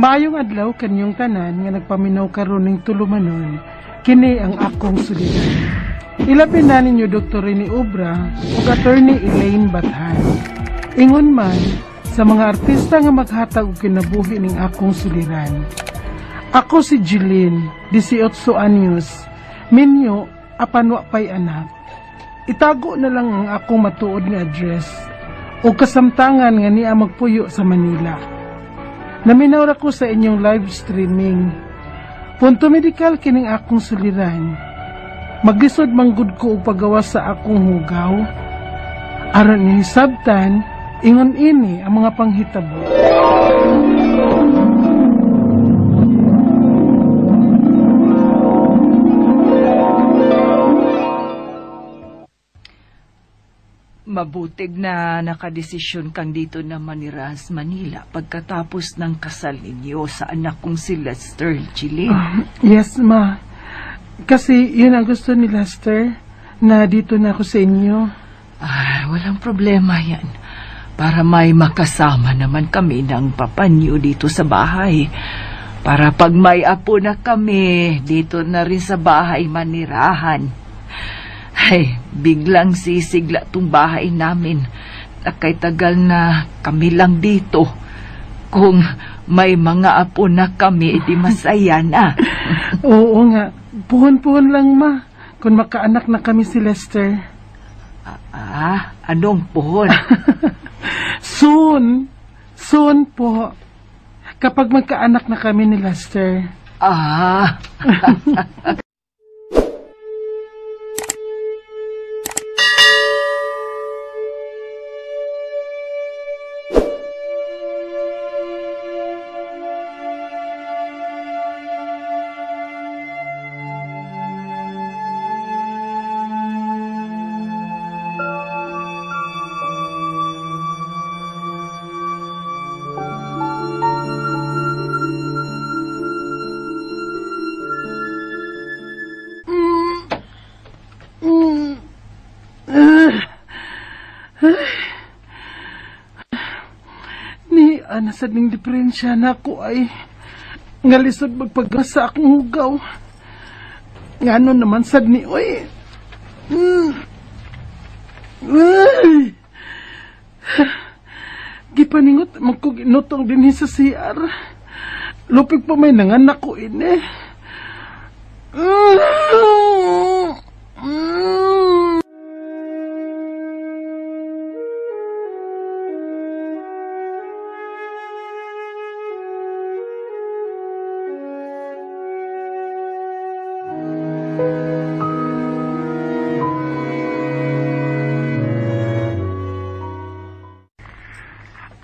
Maayong adlaw kanyong tanan nga nagpaminaw karon ning tulumanon, kini ang akong suliran. Ilapin na ninyo Dr. Rene Obra ug Attorney Elaine Bathan. Ingon man sa mga artista nga maghatag og kinabuhi ning akong suliran. Ako si Jeline, 18 anyos, minyo apan wa pay anak. Itago na lang ang akong matuod nga address o kasamtangan nga niya magpuyo sa Manila. Naminaw ko sa inyong live streaming. Punto medikal kining akong suliran. Maglisod manggod ko og pagawas sa akong hugaw. Aron ni sabtan, ingon ini ang mga panghitabo. Mabutig na nakadesisyon kang dito na Maniras, Manila pagkatapos ng kasal ninyo sa anak kong si Lester, Jeline. Yes, ma. Kasi yun ang gusto ni Lester, na dito na ako sa inyo. Walang problema yan. Para may makasama naman kami ng papa niyo dito sa bahay. Para pag may apo na kami, dito na rin sa bahay manirahan. Ay, biglang sisigla tong bahay namin. Nakay tagal na kami lang dito. Kung may mga apo na kami, edi masaya na. Oo nga. Puhon-puhon lang, ma. Kung makaanak na kami si Lester. Anong puhon? Soon. Soon po. Kapag magkaanak na kami ni Lester. Nasad ning diferensya na ako ay ngalisod magpagasa akong hugaw. Ngano naman sad ni oy. Gipaningot magkuginutong din sa CR. Lupig pa may nanganak ko ini.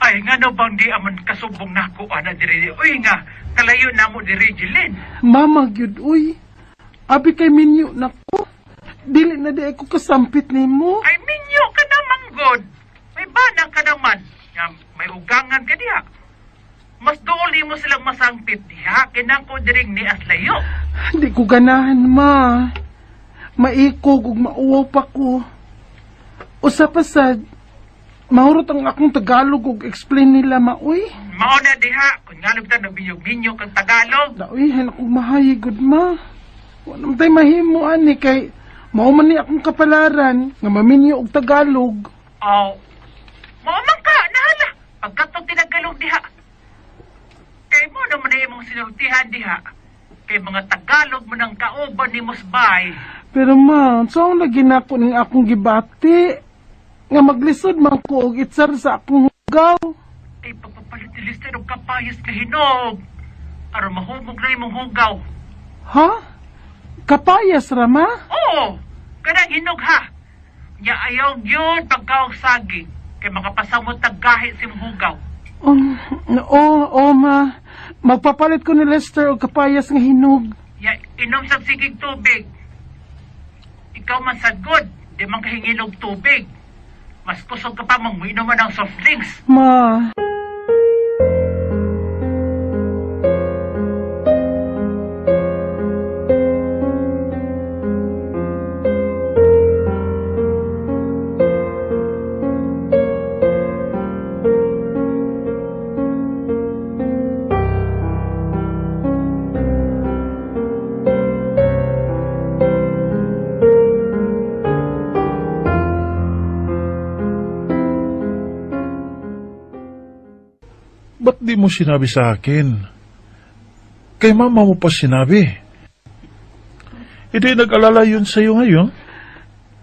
Ay, nga no bang di aman kasubong na ako, ana diri. Uy nga, kalayo na mo diri, Jeline. Mama, gyud, uy. Abi kay minyo na ko. Dili na di ako kasampit ni mo. Ay, minyo ka naman, God. May banang ka naman. May ugangan ka diha. Mas dooli mo silang masangpit diha. Kinang ko diring ni Aslayo. Di ko ganahan, ma. Maikog ug mauwaw pa ko. Usa pa sad, mahurot ang akong Tagalog ug explain nila, maoy. Mao na diha. Kung nga nagtan nabinyog-binyog kang Tagalog. Daoy, hanak ug mahayigod, ma. Wala man tayo mahimo, ani, kay mao man ni akong kapalaran nga maminyo og Tagalog. Oh. Mao man ka, nahala. Pagkatong tinagalog diha. Kay mo naman na imong sinultihan diha. Kay mga Tagalog mo ng kauban ni Musbay. Pero ma, saan lagi na ako ning akong gibati? Nga maglisod man ko og itsar sa akong hugaw. Ay, pagpapalit ni Lister og kapayas ka hinog. Aron mahumog na imong hugaw. Ha? Kapayas, Rama? Oo, kanang hinog ha. Nya ayaw yun pagkaog saging. Kay makapasamot taggahi si imong hugaw. Oo, ma. Magpapalit ko ni Lester og kapayas nga hinog. Ya, inom sa sigig tubig. Ikaw man sagod, di man kahingin og tubig. Mas kusog ka pa mong inuman ng soft drinks. Ma. hindi mo sinabi sa akin? Kay mama mo pa sinabi. Hindi nag-alala yun sa'yo ngayon?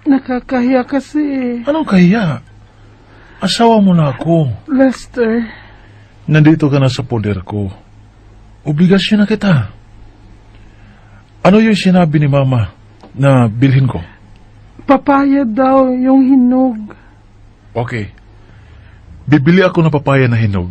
Nakakahiya kasi. Anong kahiya? Asawa mo na ako. Lester, Nandito ka na sa poder ko. Obligasyon na kita. Ano yung sinabi ni mama na bilhin ko? papaya daw yung hinog. Okay. Bibili ako ng papaya na hinog.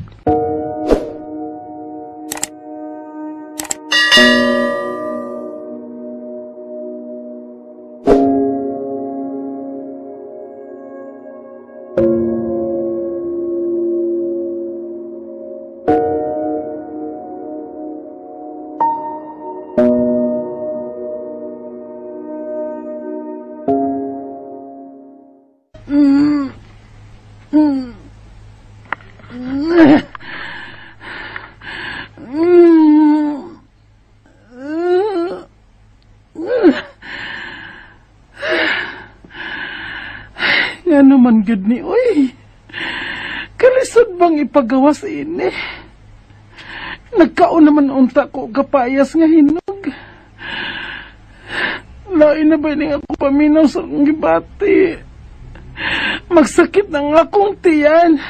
Nga naman gud ni, uy. Kalisod bang ipagawas ini? Nagkaon naman unta ko kapayas nga hinog. Lain na ba ning ako paminaw sa akong gibati? Magsakit na nga akong tiyan.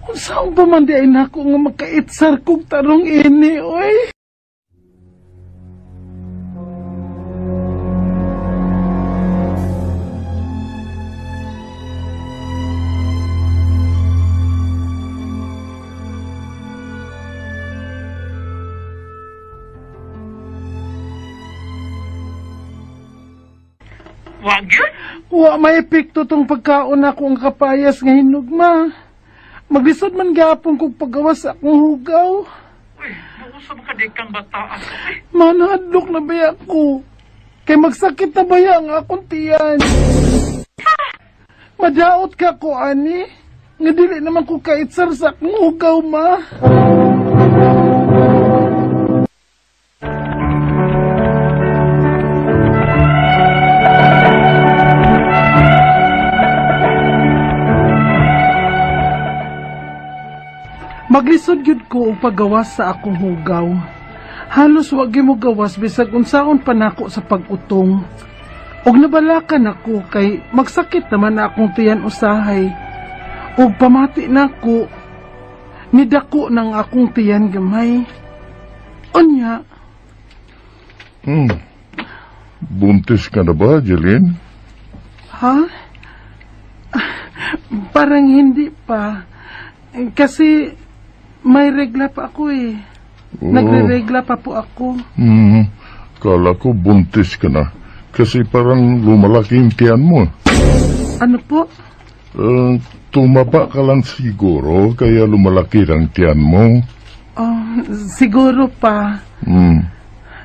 Kung saan pa man di ay nako nga makaitsar kong tarong ini, uy. Wag yun? Wa may epekto tong pagkaon ako ang kapayas nga hinog, ma. Maglisod man gapon kong paggawas sa akong hugaw. Uy, mausap ka di kang bata ako eh. Manadlok na baya ko. Kay magsakit na baya ang akong tiyan. Madaot ka ko, ani. Nga dili naman ko kaitsar sa akong hugaw, ma. Maglisod gyud ko og paggawas sa akong hugaw. Halos wag mo gawas bisag unsaon pa nako sa pag-utong. Og nabalakan ako kay magsakit naman na akong tiyan usahay. Og pamati nako nidako ng akong tiyan gamay. Unya. Buntis ka na ba, Jeline? Ha? Parang hindi pa. Kasi may regla pa ako eh. Nagre-regla pa po ako. Kala ko buntis ka na. Kasi parang lumalaki yung tiyan mo. Ano po? Tumaba ka lang siguro, kaya lumalaki ang tiyan mo. Siguro pa.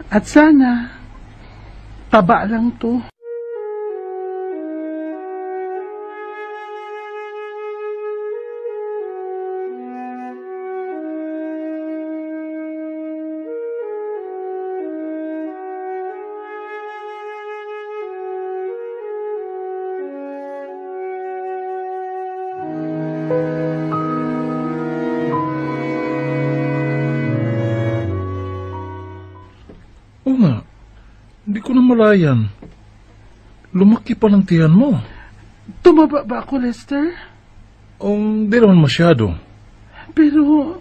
At sana, taba lang to. Oo nga, hindi ko na malayan. Lumaki pa ng tiyan mo. Tumaba ba ako, Lester? Di naman masyado. Pero,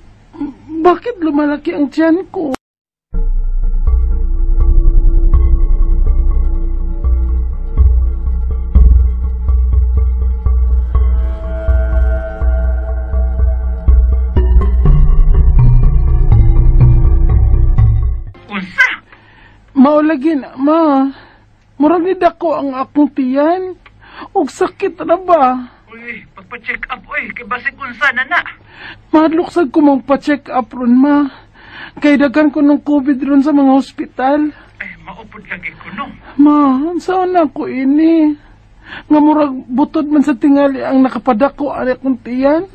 bakit lumalaki ang tiyan ko? Maulagi na, ma. Murag ni dako ang akong tiyan. Og sakit na ba? Uy, pagpa-check up, uy, kay basig unsa na na. Madluksag ko magpa-check up ron, ma. Kay daghan ko ng COVID ron sa mga ospital. Ay, maupod lagi ko, no? Ma, saan ako ini? Nga murag butod man sa tingali ang nakapadako ang akong tiyan.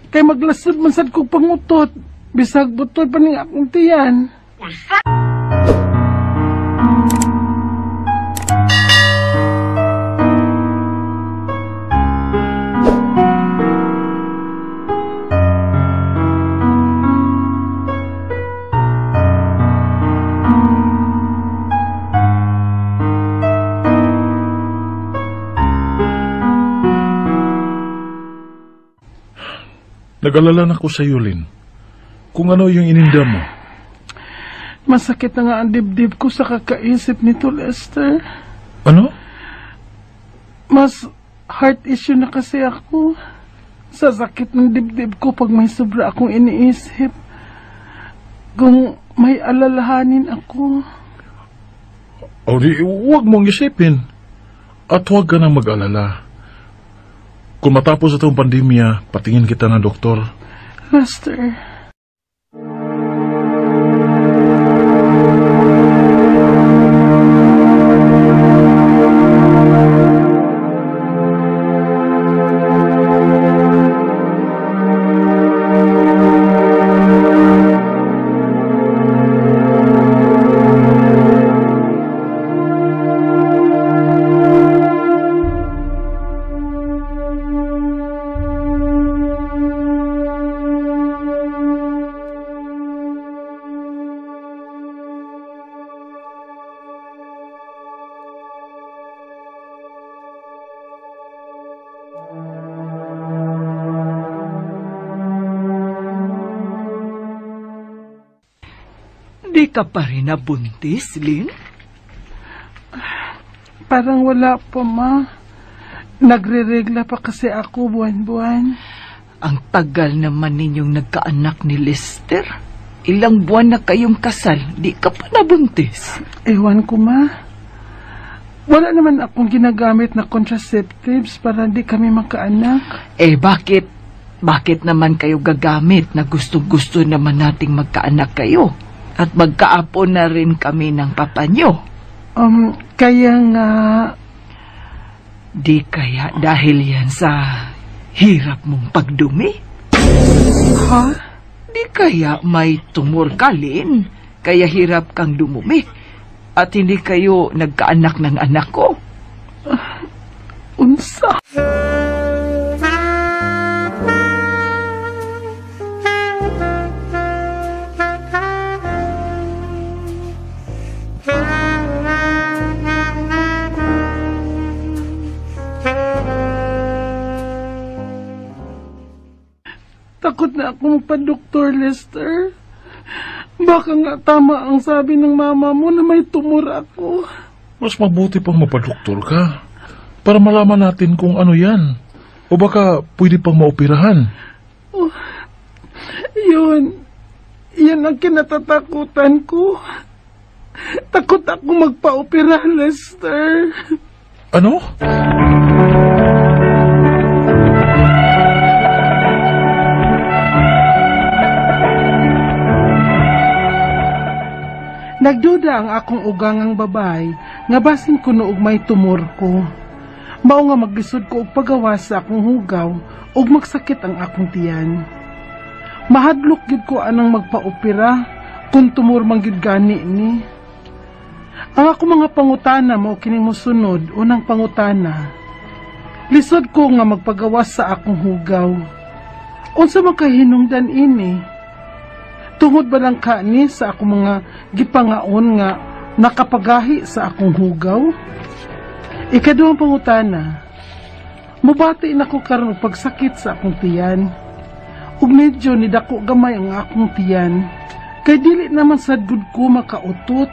Kay maglasod man sad kong pangutot. Bisag butod pa ning akong tiyan. Unsa? Nag-alala na ko sa iyo, Lynn. Kung ano yung ininda mo. Masakit na nga ang dibdib ko sa kakaisip nito, Lester. Ano? Mas heart issue na kasi ako. Sa sakit ng dibdib ko pag may sobra akong iniisip. Kung may alalahanin ako. O di, huwag mong isipin. At huwag ka nang mag-alala. Kung matapos itong pandemya, patingin kita ng doktor. Lester. Di ka pa rin nabuntis, Lynn? Parang wala pa, Ma. Nagre-regla pa kasi ako buwan-buwan. Ang tagal naman ninyong nagkaanak ni Lester. Ilang buwan na kayong kasal, di ka pa nabuntis. Ewan ko, Ma. Wala naman akong ginagamit na contraceptives para di kami makaanak. Bakit? Bakit naman kayo gagamit na gusto-gusto naman nating magkaanak kayo? At magkaapo na rin kami ng papa nyo. Kaya nga... Di kaya dahil yan sa hirap mong pagdumi? Ha? Di kaya may tumor ka, Lynn? Kaya hirap kang dumumi? At hindi kayo nagkaanak ng anak ko? Unsa? Takot na ako magpa-doktor, Lester. Baka nga tama ang sabi ng mama mo na may tumor ako. Mas mabuti pang mapadoktor ka. Para malaman natin kung ano yan. O baka pwede pang maoperahan. Oh, Yan ang kinatatakutan ko. Takot ako magpa-opera, Lester. Ano? Nagduda ang akong ugangang babay nga basin ko noog may tumor ko. Mao nga maglisod ko og pagawas sa akong hugaw ug magsakit ang akong tiyan. Mahadlok gid ko anang magpa-opera kung tumor man gid gani ni. Ang akong mga pangutana mao kining mosunod. Unang pangutana. Lisod ko nga magpagawas sa akong hugaw. Unsa man kahinungdan ini? Tungod ba lang kani sa akong mga gipangaon nga nakapagahi sa akong hugaw? Ikaduhang pangutana. Mubati na ko karon og pagsakit sa akong tiyan. Ug medyo nidako gamay ang akong tiyan. Kay dili naman sad gud ko makautot.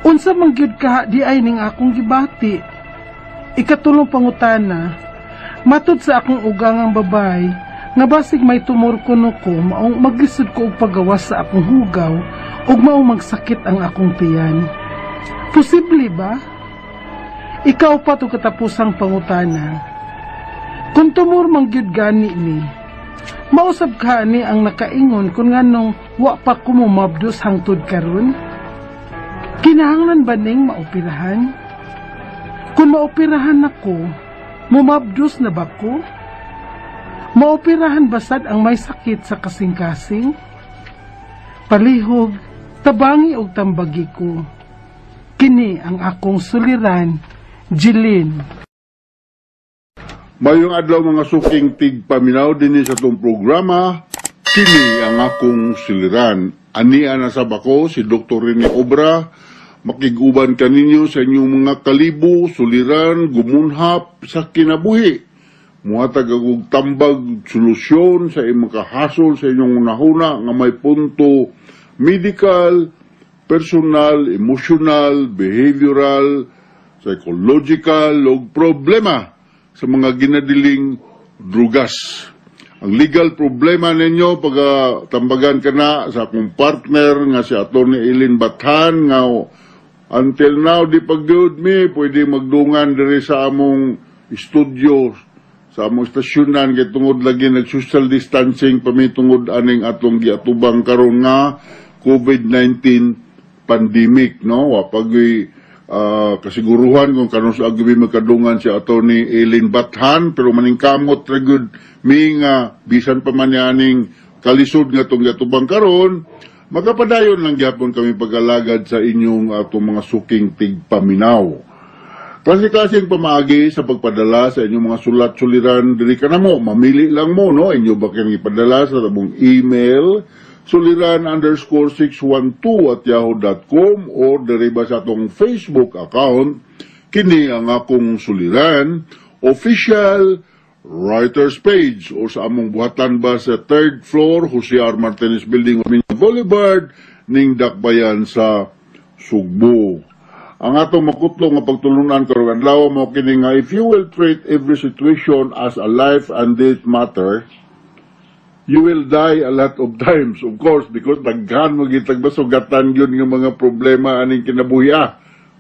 Unsa man gyud ka di ay ning akong gibati. Ikatulong pangutana. Matud sa akong ugangang babay, nga basig may tumor kuno ko, maong maglisod ko og pagawas sa akong hugaw, ug maong magsakit ang akong tiyan. Posible ba? Ikaw pa to katapusang pangutana. Kung tumor man gyud gani ni, mausab ka ni ang nakaingon kung nganong wa pa ko mumabdos hangtod karon? Kinahanglan ba ning maoperahan? Kung maoperahan ako, mumabdos na ba ko? Maoperahan basad ang may sakit sa kasing-kasing? Palihog, tabangi og tambagi ko. Kini ang akong suliran, Jilin. Mayong adlaw mga suking tigpaminaw din sa itong programa. Kini ang akong suliran. Ania na sa bako si Dr. Rene Obra. Makiguban kaninyo sa inyong mga kalibo, suliran, gumunhap sa kinabuhi. muhatag og tambag solusyon sa imong kahasol sa inyong unahuna nga may punto medical, personal, emotional, behavioral, psychological ug problema sa mga ginadiling drugas. Ang legal problema ninyo pag tambagan ka na sa akong partner nga si Atty. Eileen Bathan nga until now di pag-good me pwede magdungan diri sa among studio sa among stasyonan kay tungod lagi nag-social distancing pamitungod aning atong giatubang karon nga COVID-19 pandemic, no? Wapag kasiguruhan kung karon sa agabi magkadungan si Atty. Eileen Bathan pero maningkamot ra gyud mi nga bisan pa man yaning kalisod nga tong giatubang karon magapadayon lang gyapon kami pag-alagad sa inyong atong mga suking tigpaminaw. Klase-klaseng pamaagi sa pagpadala sa inyong mga sulat-suliran diri ka na mo, mamili lang mo, no? Inyo ba kayong ipadala sa tabong email suliran_612@yahoo.com or diri ba sa atong Facebook account kini ang akong suliran official writers page o sa among buhatan ba sa 3rd floor Jose R. Martinez Building Boulevard ning Dakbayan sa Sugbo. Ang atong makutlo nga pagtulunan karon adlaw mo kini nga if you will treat every situation as a life and death matter, you will die a lot of times, of course, because daghan magitag basugatan yun ng mga problema aning kinabuhi.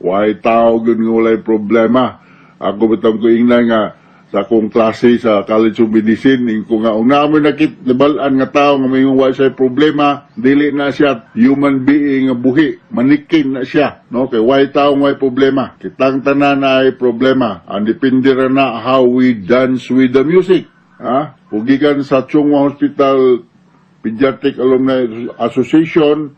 Why tao yun nga walay problema. Ako bitang ko ingna nga sa akong klase sa College of Medicine, ko nga, kung namin nabalaan nga tao nga may wala siya problema, dili na siya human being nga buhi, manikin na siya, no? Kay why tao may problema. Kitang tanan na ay problema. Ang depende ra na how we dance with the music. Pugikan sa Chunghwa Hospital Pediatric Alumni Association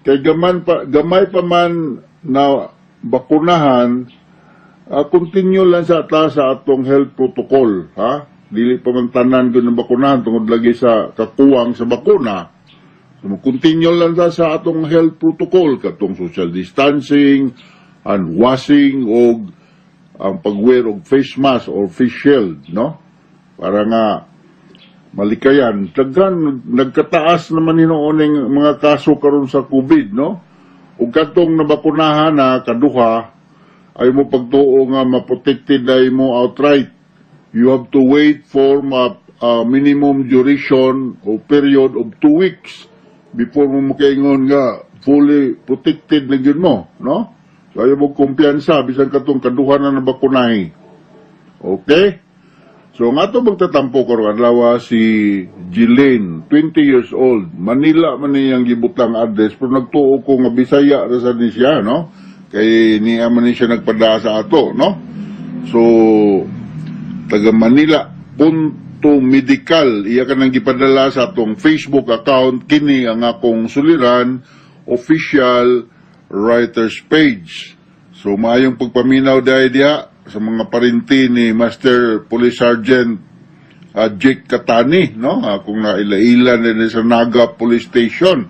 kay gamay pa man na bakunahan, continue lang sa atong health protocol, dili pa man tanan gyud ng bakunahan tungod lagi sa kakuwang sa bakuna. So continue lang sa atong health protocol katong social distancing, hand washing og ang pag-wear og face mask or face shield, no? Para nga malikayan. Daghan nagkataas naman hinuoning mga kaso karon sa COVID, no? Ug katong nabakunahan na kaduha ay mo pagtuo nga maprotected ay mo outright. You have to wait for a minimum duration or period of 2 weeks before mo makaingon nga fully protected na gyud mo, no? So ayaw mo kumpiyansa bisan katong kaduha na nabakunahi. Okay? So nga ito magtatampo karon adlaw si Jilane, 20 years old. Manila man niyang gibutang address pero nagtuo ko nga Bisaya ra sa ni siya, no? Kay niya man siya nagpada sa ato, no? So taga Manila .medical iya ka nang gipadala sa atong Facebook account kini ang akong suliran official writers page. So maayong pagpaminaw dahil diha sa mga parinti ni Master Police Sergeant Jake Katani, no? Kung nailailan din sa Naga Police Station.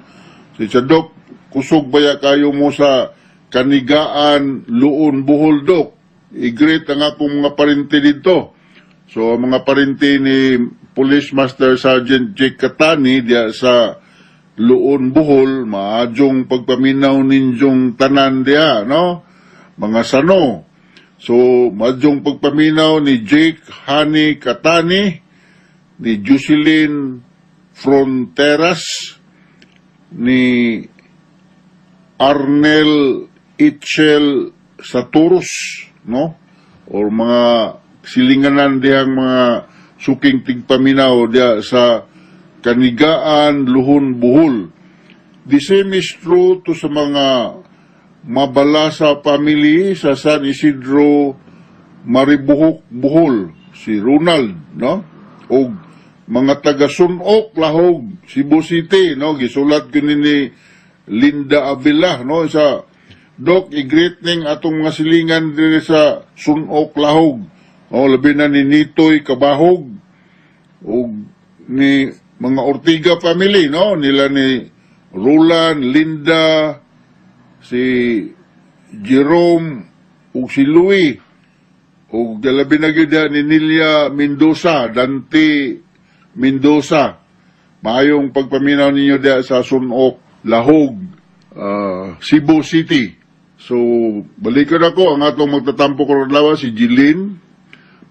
So sa Dok, kusog baya kayo mo sa Kanigaan, Luon, Bohol, Dok. I-greet ang akong mga parinti dito. So mga parinti ni Police Master Sergeant Jake Katani diya sa Luon, Bohol, maadjong pagpaminaw ninjong tanan diya, no? Mga sano. So, madyong pagpaminaw ni Jake Hani Katani, ni Jocelyn Fronteras, ni Arnel Itchel Saturus, no? O mga silinganan diyang mga suking tigpaminaw diya sa Kanigaan, Luhon, Bohol. The same is true to sa mga Mabalasa family sa San Isidro, Maribuhok, Bohol, si Ronald, no? O mga taga-Sunok, Lahog, Cebu City, no? Gisulat ko ni Linda Avila, no? Sa Doc, i-greet ning atong mga silingan din sa Sunok, Lahog. O, labi na ni Nitoy Kabahog, o ni mga Ortiga family, no? Nila ni Roland, Linda, si Jerome ug si Louie o labi na gyud ni Nilia Mendoza, Dante Mendoza. Maayong pagpaminaw ninyo diha sa Sunok, Lahog, Cebu City. So, balikan ako, ang atong magtatampo ko lawa si Jilin,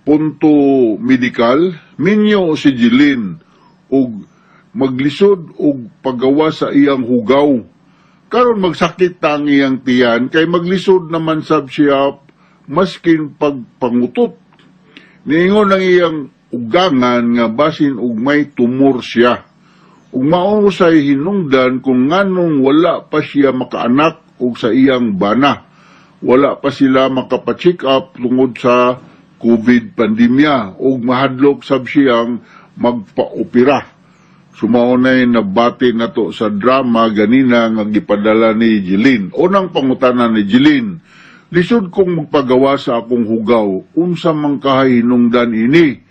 Punto Medical, minyo si Jilin, og maglisod og paggawa sa iyang hugaw. Karon magsakit ang iyang tiyan, kay maglisod naman sab siya maskin pagpangutot. Niingon ang iyang ugangan nga basin og may tumor siya. Ug mao say hinungdan kung nganong wala pa siya makaanak og sa iyang bana. Wala pa sila makapacheck up tungod sa COVID pandemya ug mahadlok sab siyang magpa-opera. Sumaunay nabati na to sa drama ganina nga gipadala ni Jilin. Unang pangutanan ni Jilin, lisod kong magpagawa sa akong hugaw, unsa man kahinungdan ini.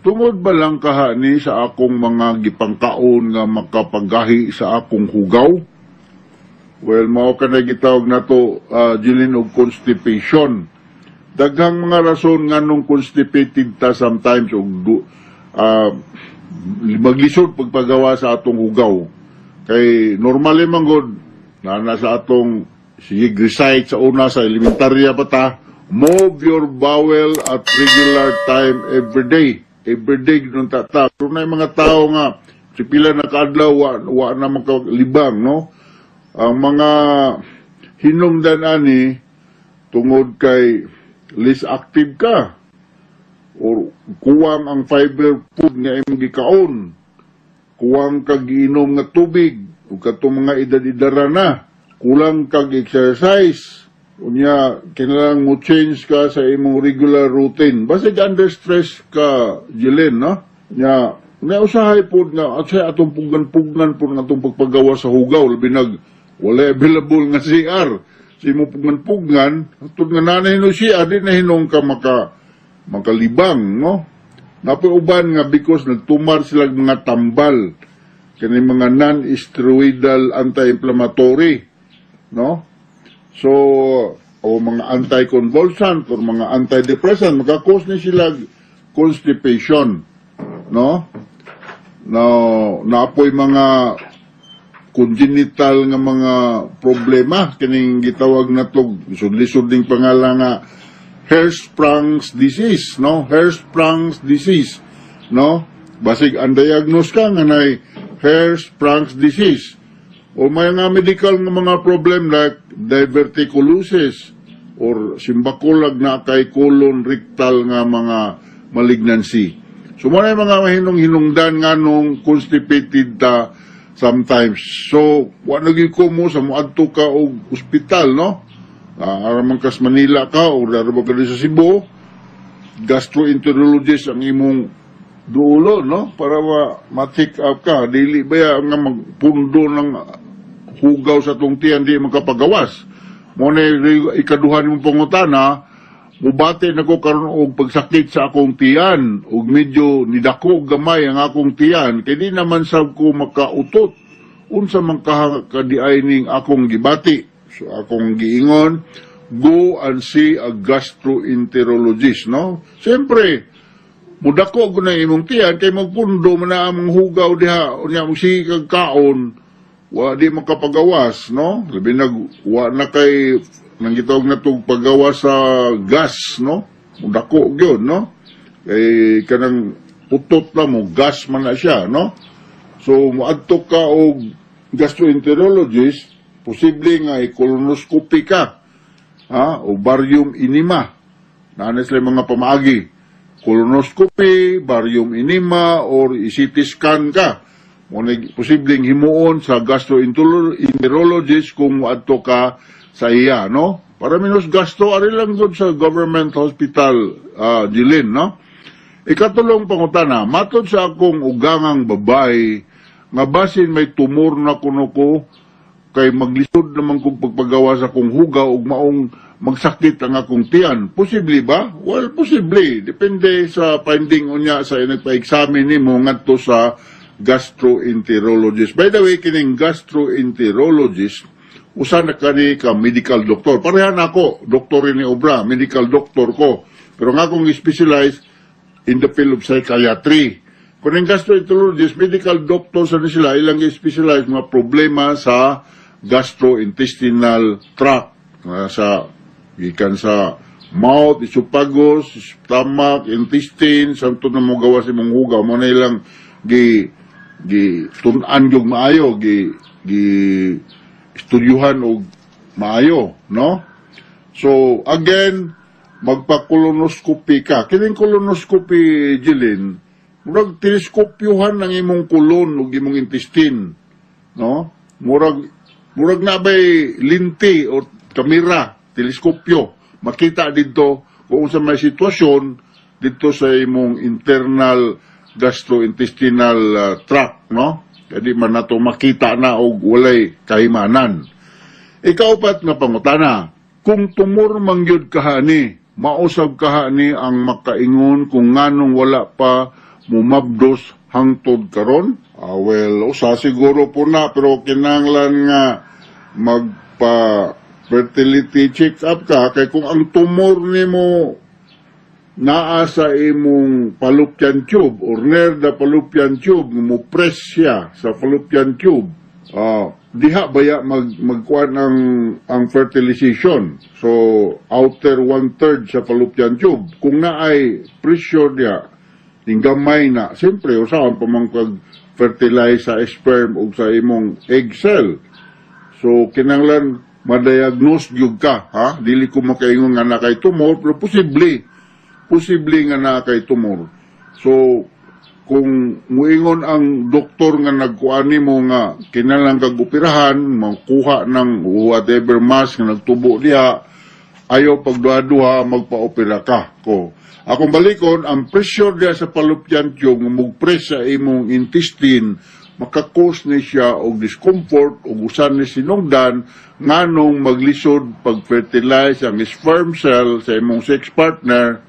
Tungod ba lang kaha ni sa akong mga gipangkaon nga makapagahi sa akong hugaw? Well, mao ka na gitawag na to, Jilin, og constipation. Daghang mga rason nga nung constipated ta sometimes og maglisod pagpagawa sa atong hugaw. Kay normally man gud na nasa atong sige recite sa una sa elementarya pa ta, move your bowel at regular time every day. Every day gud ta. Pero na mga tao nga si pila na kaadlaw wa na makalibang, no? Ang mga hinungdan ani tungod kay less active ka or kuwang ang fiber food nga imong gikaon, kuwang kag giinom nga tubig ug katong mga edad-idara na, kulang kag exercise, unya kinahanglan mo change ka sa imong regular routine. Basta under stress ka, Jilin, no? Nya usahay pod nga at sa atong pugnan-pugnan pod nga atong pagpagawa sa hugaw, labi nag wala available nga CR. Si mo pugnan-pugnan, tud nga nanay no siya, di na hinong ka makalibang, no? Napiuban nga because nagtumar sila mga tambal, kani mga non-steroidal anti-inflammatory, no? So, o mga anti-convulsant or mga antidepressant, makakos ni sila constipation, no? Naapoy mga congenital nga mga problema, kining gitawag na to, lisod-lisod ding pangalan nga Hirschsprung's disease, no? Hirschsprung's disease, no? Basig ang diagnose ka nga na Hirschsprung's disease. O may nga medical nga mga problem like diverticulosis or simbakulag na kay colon rectal nga mga malignancy. So may mga hinungdan nga nung constipated ta sometimes. So, wala naging ko mo sa muadto ka og ospital, no? Aramang kas Manila ka o darabag ka sa Cebu, gastroenterologist ang imong dulo, no? Para ma-check up ka. Dili ba nga magpundo ng hugaw sa tong tiyan, di makapagawas. Muna ikaduhan mong pangutana, mubate na ko karon og pagsakit sa akong tiyan, og medyo nidako gamay ang akong tiyan, kay di naman sab ko makautot. Unsa man kadiay ning akong gibati. So, akong giingon, go and see a gastroenterologist, no? Siyempre, mudako ko na imong tiyan, kay magpundo man na among hugaw diha, unya mong sikag kaon, wa di makapagawas, no? Labi wa na kay, nang gitawag na itong paggawa sa gas, no? Mudako yun, no? Kay kanang utot na mo, gas man na siya, no? So, muadto ka og gastroenterologist, posible nga i-colonoscopy ka, o barium enema. Naana sila mga pamaagi. Colonoscopy, barium enema, or CT scan ka. Posibleng himuon sa gastroenterologist kung adto ka sa iya, no? Para minus gasto, ari lang doon sa government hospital, Jilin, no? Ikatulong pangutana, matod sa akong ugangang babay, nga basin may tumor na kuno ko, kay maglisod naman kong pagpagawa sa akong hugaw ug maong magsakit ang akong tiyan. Posible ba? Well, posible. Depende sa finding unya sa nagpa-examine nimo ngadto sa gastroenterologist. By the way, kining gastroenterologist, usa na kani ka medical doctor. Parehan ako, doktor ni Obra, medical doctor ko. Pero nga akong specialize in the field of psychiatry. Kung ang gastroenterologist, medical doctor sa sila, ilang specialize mga problema sa gastrointestinal tract. Gikan sa mouth, esophagus, stomach, intestine, santo na mo gawa sa mong hugaw. Mo na ilang tunan yung maayo, estudyuhan o maayo, no? So, again, magpa-colonoscopy ka. Kining colonoscopy, Jeline, murag teleskopyohan ng imong kulon o imong intestine, no? Murag na ba'y linti o kamera, teleskopyo, makita dito kung sa may sitwasyon dito sa imong internal gastrointestinal tract, no? Kadi man nato makita na og walay kahimanan. Ikaw pat nga pangutana, kung tumor mangyud kahani, mausab kahani ang makaingon kung nganong wala pa mumabdos hangtod karon? Well, usa siguro po na, pero kinanglan nga magpa-fertility check-up ka, kay kung ang tumor nimo naa sa imong fallopian tube or near the fallopian tube, mo press siya sa fallopian tube, diha baya magkuan ang fertilization. So, outer 1/3 sa fallopian tube. Kung naay pressure diha, gamay na, siyempre, usahan pa mang fertilize sa sperm o sa imong egg cell. So, kinanglan, madiagnose gyud ka, ha? Dili ko makaingon nga na kay tumor, pero posible nga na kay tumor. So, kung muingon ang doktor nga nagkuani mo nga kinahanglan kag operahan, makuha ng whatever mass nga nagtubo diha, ayaw pagduha-duha magpa-opera ka ko. Akong balikon, ang pressure diha sa fallopian tube, mag-press sa imong intestine, makakos ni siya og discomfort o usan ni sinungdan nganong maglisod pag-fertilize ang sperm cell sa imong sex partner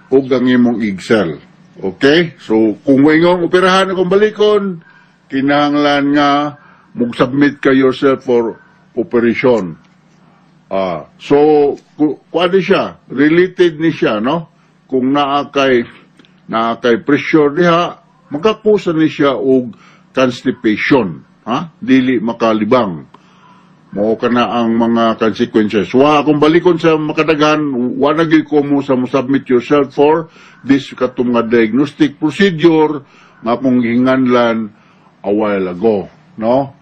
o ang imong egg cell. Okay? So, kung wingong operahan akong balikon, kinahanglan nga mag-submit ka yourself for operation. So, kuwadi siya, related ni siya, no? Kung naakay pressure diha, magkakusa ni siya og constipation, ha? Dili makalibang. Mao kana ang mga consequences. Akong balikon sa makadaghan, wala gyud ko mo sa submit yourself for this katong nga diagnostic procedure nga akong hinganlan a while ago, no?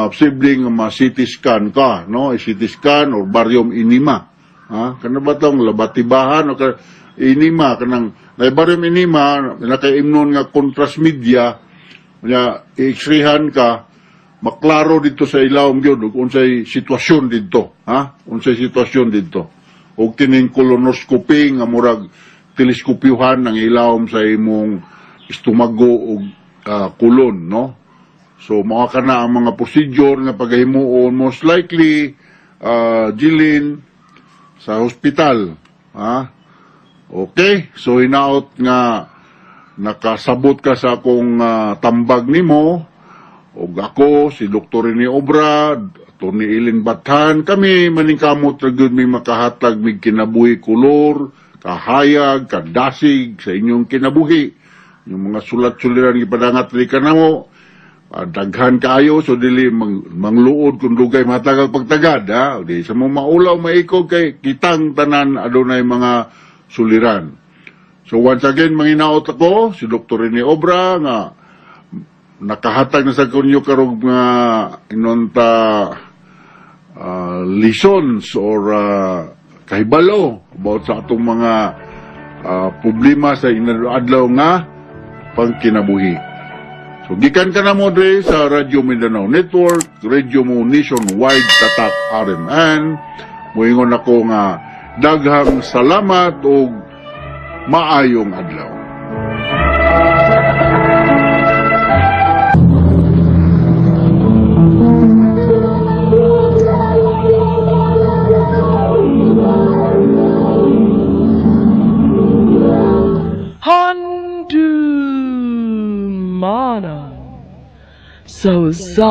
Sibling CT scan ka, no? CT scan or barium enema. Ha? Kana ba tong labatibahan o enema kanang barium enema nakaimnon nga contrast media nya i-x-rayhan ka, maklaro dito sa ilawom gyud ug unsay sitwasyon didto, ha? Unsay sitwasyon didto. Og kining colonoscopy nga murag teleskopyohan ang ilawom sa imong estomago ug kulon, no? So, maka ka na ang mga procedure nga paghimuon, most likely, Jilin, sa hospital. Ha? Okay? So, hinaot nga nakasabot ka sa akong tambag nimo, o ako, si Dr. Rene Obra, Atty. Eileen Bathan, kami maningkamot na good may makahatag may kinabuhi kulor, kahayag, kadasig sa inyong kinabuhi. Yung mga sulat-suliran ipadangat rin ka na mo, daghan kayo, so dili mangluod kung lugay matagal pagtagad, ha? Di sa mga maulaw, maikog kay kitang tanan adunay mga suliran. So once again, manginaot ako, si Dr. Rene Obra, nga nakahatag na sa kunyo karong nga inonta lessons or kahibalo about sa atong mga problema sa inadlaw nga pangkinabuhi. So, gikan ka na mo dre sa Radyo Mindanao Network, Radio mo Nationwide Tatak RMN. Muingon ako nga daghang salamat o maayong adlaw. Mana so sa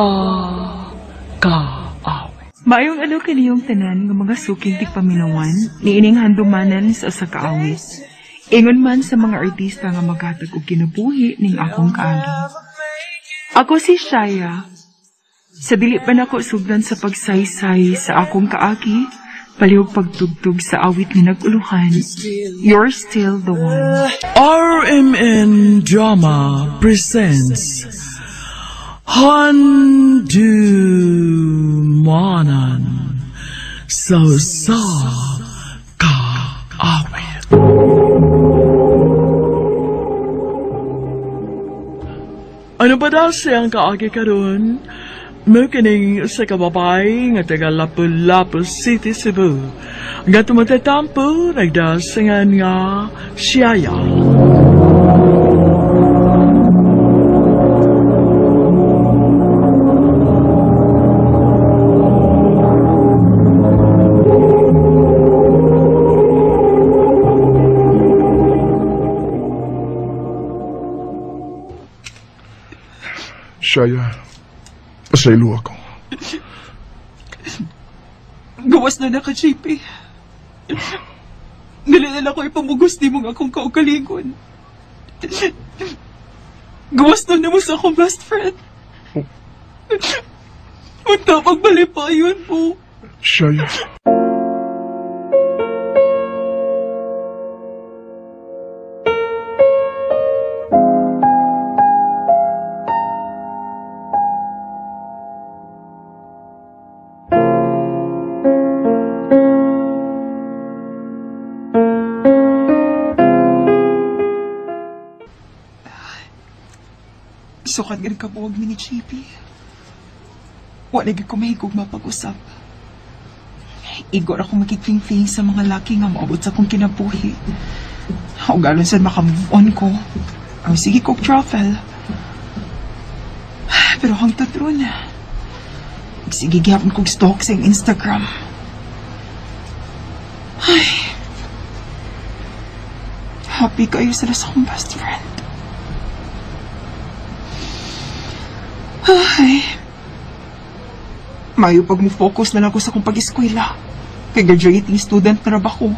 ka awe. Maayong ano kaniyong tanan ng mga suking tigpaminawan, niining handumanan sa usa ka awis. Ingon man sa mga artista nga maghatag og kinabuhi ning akong kaagi. Ako si Shaya. Sa dili pa nako sugdan sa pagsaysay sa akong kaagi, palihog pagtugtog sa awit nga naguluhan. You're still the one. RMN Drama presents Handumanan sa kaawit. Ano ba daw siyang kaagi karon? Mo kining sa kababay nga taga Lapu-Lapu City, Cebu. Nga tumatatampo nagdasingan nga Shaya. Shaya, pasaylo ako. Gawas na ka, JP. Nalala ko ipamugos di mong akong kaugalingon. Gawas na mo sa akong best friend. Unta pagbalipayon mo. Shaya. Sukat nga kabuwag ni JP. Wala nga ko mahigog mapag-usap. Igor ako makikling-fling sa mga laki nga maabot sa kong kinabuhi. O galon saan makamove on ko. Ang sige ko travel. Pero hangtod ron. Sige gihapon kong stalk sa Instagram. Ay. Happy kayo sila sa akong best friend. Ay. Mayo pag mo-focus na lang ako sa akong pag-eskwela. Kay graduating student na ba ko?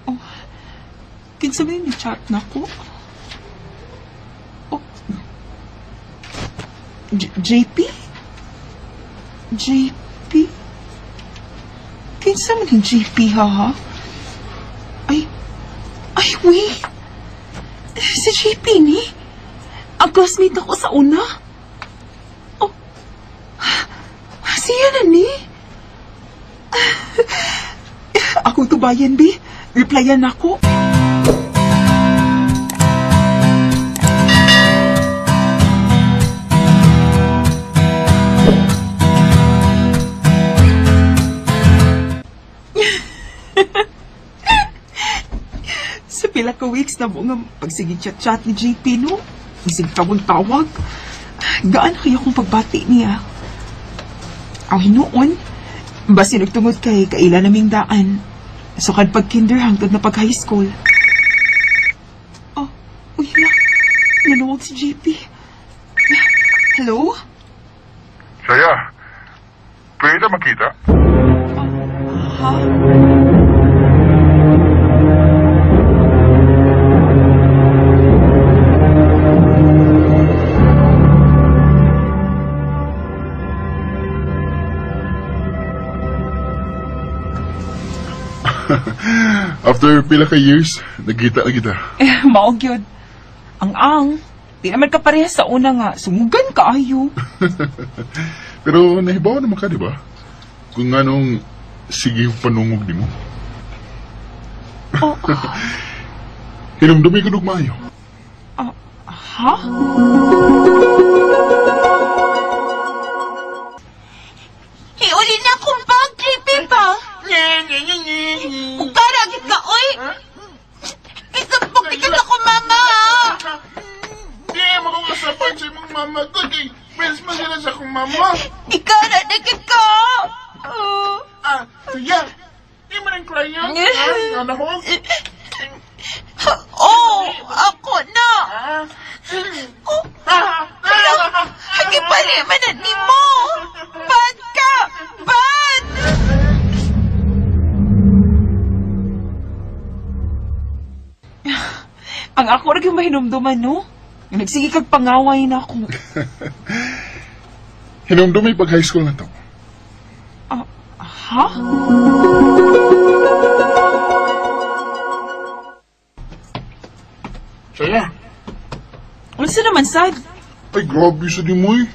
Oh, kinsa ba yung chat na ko? Oh, JP? JP? Kinsa man yung JP, ha? Ay, wait. Si JP ni? Ang classmate ako sa una? Oh, siya na ni? Akong tubayan, B. Replyan ako. Sa pila ka weeks na mo nga pagsiging chat-chat ni JP, no? Isig tawag-tawag. Gaan kaya kong pagbati niya? Aw hinuon, basi nagtungod kay kaila naming daan. Sukad pag kinder hangtod na pag high school. Oh, uy na. Nanawag si JP. Hello? Shaya, pwede makita? Ha? After pila ka years, nagkita na kita. Maog yun. Ang. Di naman ka parehas sa una nga. Sumugan ka ayo. Pero nahibawa naman ka, di ba? Kung anong sige panungog di mo. Oh. Hinumdumi ka maayo. Ha? Hiuli na akong bag, trippy pa. Kung karagit ka, oy. Ikampok tikat ako, mama. Hindi mo kong kasapan sa imong mama ko. Pwede mo sila sa akong mama. Ikaragit ka. Kuya, hindi mo nang cry yan. Ano ko? Oh, ako na. Hagi pali, manan ni mo. Ang ako rin yung mahinumduman, no? Yung nagsige kag pangaway na ako. Hinumdumi pag high school na to. Ha? Saya. Unsa naman, sad? Ay, grabe sa di mo eh.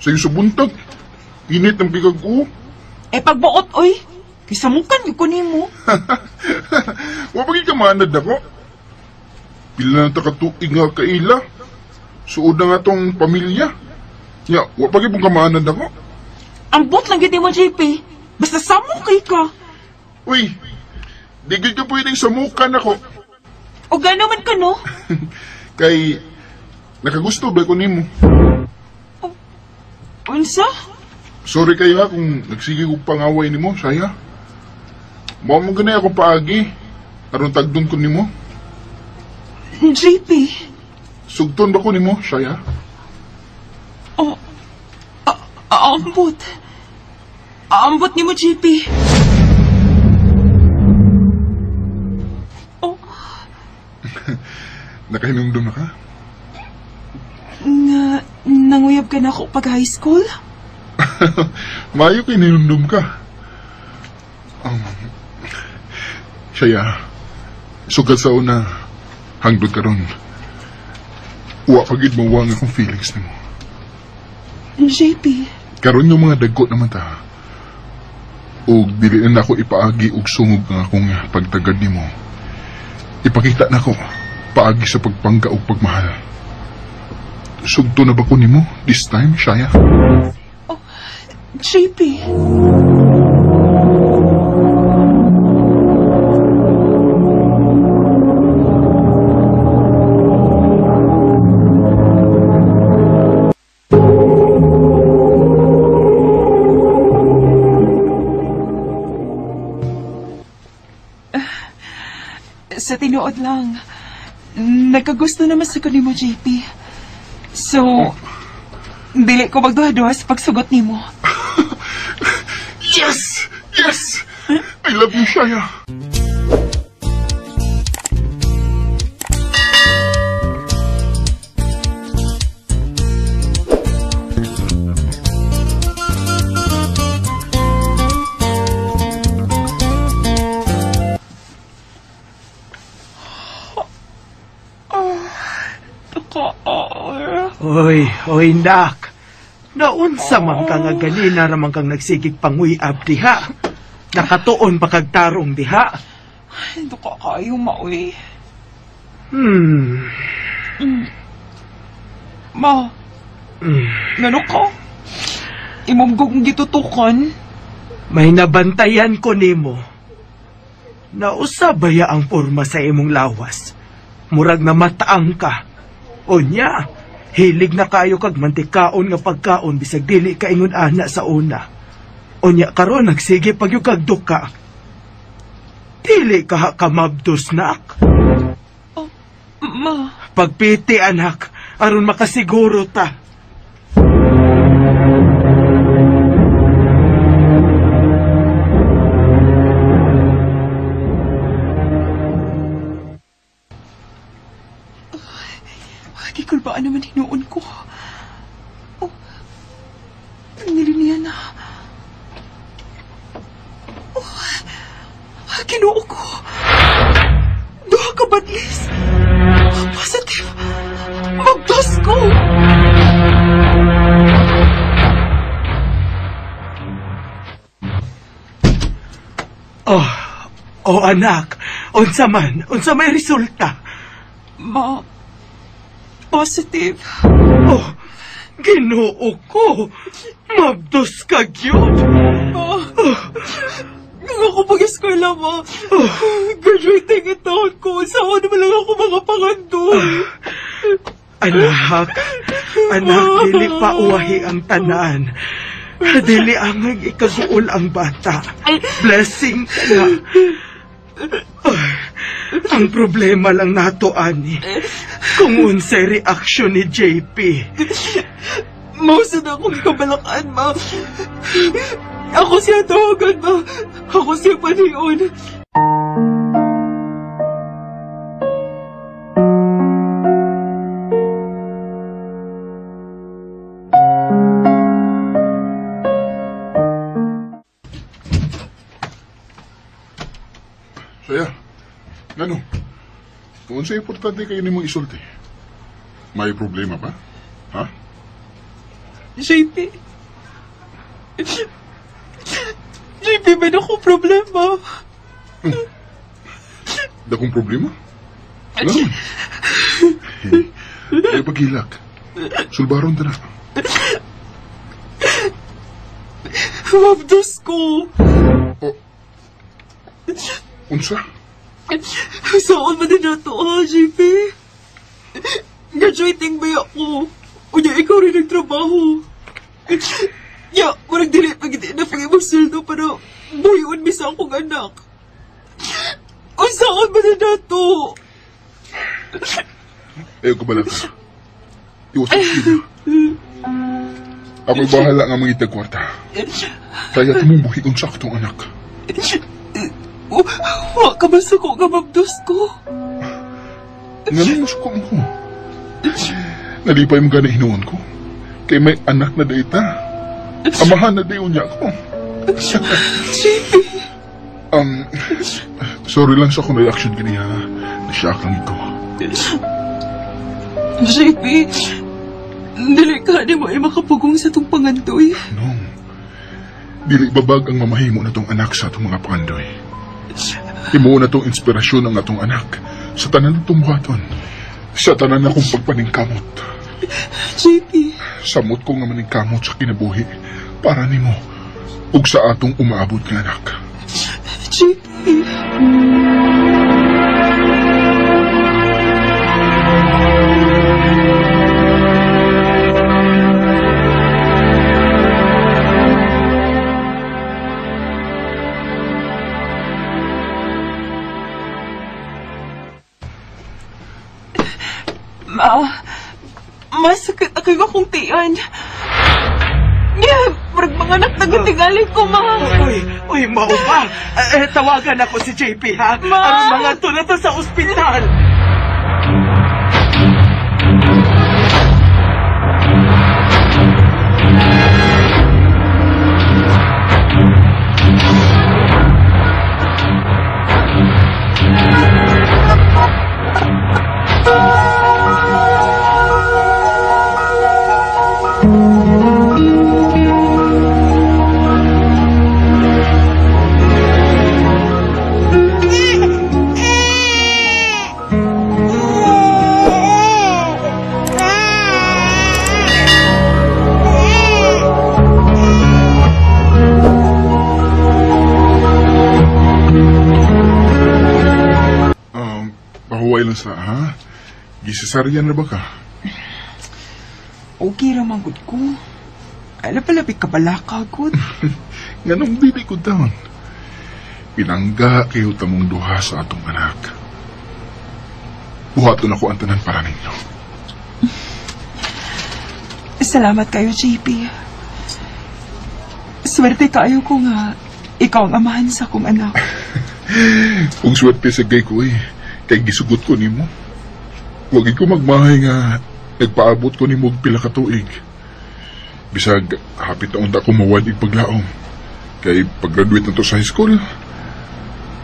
Sa'yo sa buntag. Init ang bigag ko. Pagbuot, oy. Kaysa mukan, ko nimo. Wapagin ka manad ako. Pila na takatuig nga kaila. Suod na nga tong pamilya. Ya, wapagin pong kamanad ako. Ambot lang gini mo, JP. Basta samukay ka. Uy, di ka pwedeng samukan ako. O gano'n man ka, no? Kay, nakagusto ba ko nimo? Unsa? Sorry kayo ha kung nagsige ko pangaway nimo, saya. Mao mo ganay ako paagi. Aron tagdon ko nimo. JP? Sugton ba ko nimo, saya? Ambot. Ambot ni mo, JP. Nakahinumdum na ka? Nanguyab ka na ako pag high school? Mayo kininumdum ka. Saya, sugat sa una, hangdod ka ron. Uwa pagid mawang akong feelings nimo. JP. Karon yung mga dagko naman ta. O dili na ako ipaagi og sungog ng akong pagtagad nimo. Ipakita na ko paagi sa pagpangga og pagmahal. Sugto na ba ko nimo this time, Shaya? JP. Sa tinuod lang, nagkagusto naman sa ko ni mo, JP. So, dili ko magduha-duha sa pagsugot ni mo. Yes! Yes! I love you, Shaya. Oy, nak. Naunsa man ka nga ganina ramang kang nagsigig panguyab diha. Nakatuon pa kag tarong diha. Hindi ko kayo mauwi. Ma, ngano ka? Imong gong gitutukan? May nabantayan ko nimo. Nausabaya ang porma sa imong lawas. Murag na mataang ka. Onya, hilig na kayo kag mantikaon nga pagkaon bisag dili ka ingon ana sa una. Onya karon nagsige pagyug kag duka. Dili ka kamabdos nak. Ma, Pagpiti anak, aron makasiguro ta. Kikul ba naman hinuon ko? Niliniyan na. Kinuo ko. Duha ka badlis. Positive. Magdos ko. Oh anak, unsa may resulta. Positive. Oh, Ginoo ko. Mabdos ka gyud. Nung ako pag-eskwela, ma. Graduating ang taon ko. Saan naman lang ako makapangandol. Anak, dili pa uwahi ang tanan. Dili ang ikaguol ang bata. Blessing ka na. Ang problema lang nato, ani, kung unsay reaksyon ni JP. Mausa na akong ikabalakan, ma. Ako siya tawagan, ma. Ako siya paniyon. Saya, ngano? Kung sa importante kayo ni mong isulti, may problema ba? Ha? JP, may akong problema. Dakong problema? Ano? Ay, paghilak. Sulbaron ta na. Mabdos ko. O, unsa? Saan man din na ito, JP? Graduating ba ako? Unya, ikaw rin nagtrabaho. Ya, marang dili pag hindi na pag-ibang sildo para buhiwan misa akong anak. O saan ba din na ito? Ayaw ko balata. Iwas ko sila. Ako'y bahala nga mangitag kwarta. Kaya tumumbuhi kong saktong anak. Wa ka ba suko ka, mabdos ko? Nga suko mo ko. Nalipay mo gana hinuon ko. Kay may anak na data. Amahan na dayon niya ako. JP! Sorry lang sa akong reaction kaniya. Nasyak lang ito. JP, dili ka di mo ay makapugong sa itong pangandoy. No. Dili babag ang mamahimo na tong anak sa atong mga pangandoy. Imo na tong inspirasyon ng atong anak sa tanan ng tumuhaton. Sa tanan na kong pagpaningkamot. JP. Samot ko nga maningkamot sa kinabuhi para nimo ug sa atong umaabot nga anak. JP. Masakit ako akong tiyan. Marag mga anak nagatigaling ko, ma. Uy, mao ba? Tawagan ako si JP, ha? Ma! Aron mga to na to sa ospital. Pahuway lang sa, ha? Gisisaryan na ba ka? Okay raman gud ko. Ala palapit ka pala kagod. Ganong dili ko taon. Pinangga kayo tamong duha sa atong anak. Buhaton ako ang tanan para ninyo. Salamat kayo, JP. Swerte kayo ko nga ikaw ang amahan sa akong anak. Kung swerte sa gay ko kay gisugot ko nimo. Huwag ko magmahay nga nagpaabot ko nimo og pila ka tuig. Bisag hapit na unta ko mawad ig paglaom. Kay pag-graduate na to sa high school,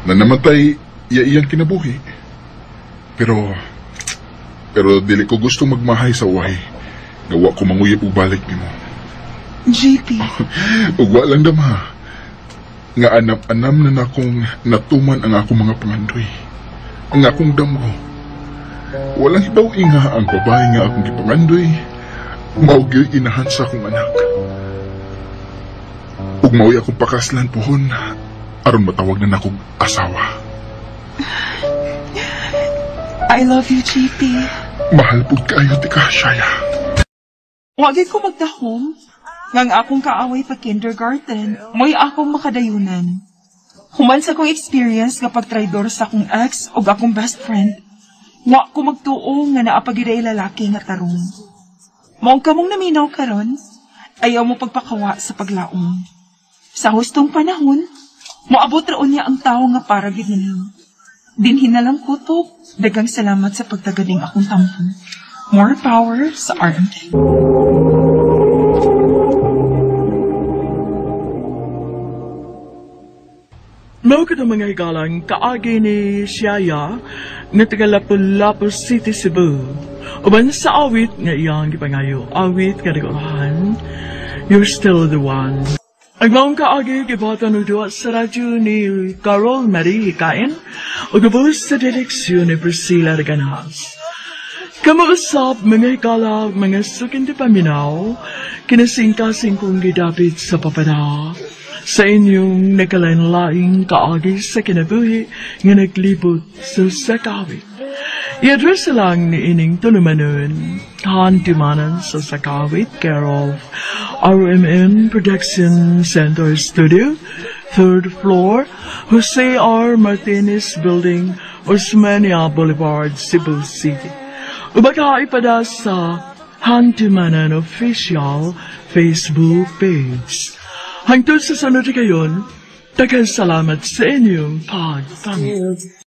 na namatay iyang kinabuhi. Pero dili ko gusto magmahay sa uway. Gawa ko manguyap og balik nimo. JP. Ug wa lang dama. Nga anam-anam na nakong natuman ang akong mga pangandoy. Ang akong damgo. Walang hibaw nga ang babae nga akong gipangandoy. Maugil inahan sa akong anak. Ug mao'y akong pakaslan pohon aron matawag na akong asawa. I love you, JP. Mahal po kayo, tika, Shaya. Wagay ko magdahom. Ngang akong kaaway pa kindergarten, mo'y akong makadayunan. Human sa kong experience kapag traidor sa akong ex o akong best friend, wa ko magtuong nga naapagiday lalaki nga tarong. Maong kamong naminaw karon, ayaw mo pagpakawa sa paglaom. Sa hustong panahon, moabot raon niya ang tao nga para ginin. Dinhin na lang kutok, dagang salamat sa pagtagaling akong tampo. More power sa RMK. Mao ka mga higalang kaagi ni Siaya nga taga Lapu-Lapu City, Cebu. Uban sa awit nga iyang gipangayo, awit nga nagulahan, You're Still the One. Ang maong kaagi gibatan udo sa radyo ni Carol Marie Hikain o gabos sa direksyon ni Priscilla Reganas. Kamausap mga hikala, mga sukin di paminaw, kinasingkasing kong gidapit sa papada sa inyong nakalain-laing kaagi sa kinabuhi nga naglibot sa sakawit. I-address lang ni ining tulumanon, hantimanan sa sakawit, care of RMN Production Center Studio, 3rd floor, Jose R. Martinez Building, Osmania Boulevard, Cebu City. Ubaga ipada sa Hantimanan Official Facebook page. Hangtod sa sunod kayon, tagal salamat sa inyong pagpangit.